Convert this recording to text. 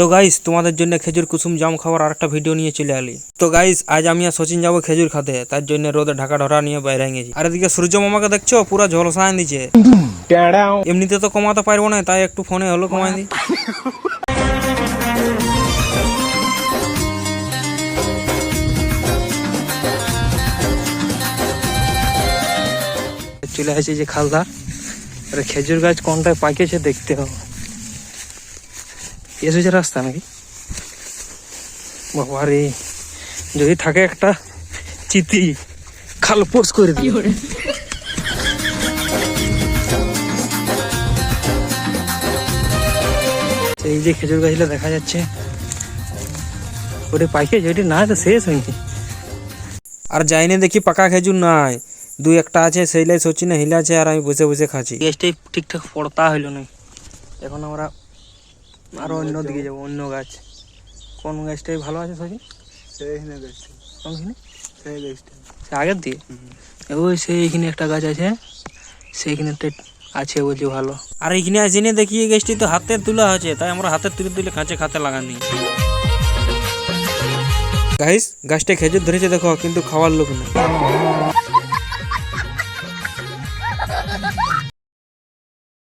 তো গাইস তোমাদের জন্য খেজুর কুসুম জাম খাওয়ার আরেকটা ভিডিও নিয়ে চলে আলি। তো গাইস আজ আমি আর সচিন যাবো খেজুর খাতে, তার জন্য রোদে ঢাকা ঢরা নিয়ে বাইরে গেছি। আর এদিকে সূর্য মামাকে দেখছো পুরো ঝলসায় দিচ্ছে। এমনিতে তো কমাতে পারবো না, তাই একটু ফোনে হলো কমাই দি। চলে আসছে যে খালদা, খেজুর গাছ কোনটায় পাকেছে দেখতে হবে। এসেছে রাস্তা নাকি বাবারে, যদি থাকে একটা চিতি খালপোস করে দিই। এই যে খেজুর গাছটা দেখা যাচ্ছে, ওটা পাইকেছে, ওটি না তো শেষ হয়েছে। আর যাইনে দেখি পাকা খেজুর নাই, দুই একটা আছে, সেইলাই সচিনে হিলা আছে আর আমি বসে বসে খাচ্ছি। গাছটাই ঠিকঠাক পড়তা হইলো না, এখন আমরা আরো অন্য দিকে যাবো, অন্য গাছ। কোন গাছটাই ভালো আছে সচিন? আগের দিয়ে ওই সেইখানে একটা গাছ আছে, সেইখানে আছে বলছি ভালো। আর এইখানে আছে না দেখি এই গাছটি তো হাতে তোলা আছে, তাই আমরা হাতে তুলে তুলে কাঁচে খাতে লাগানি। গাইস গাছটা খেজুর ধরেছে দেখো, কিন্তু খাওয়ার লোক না।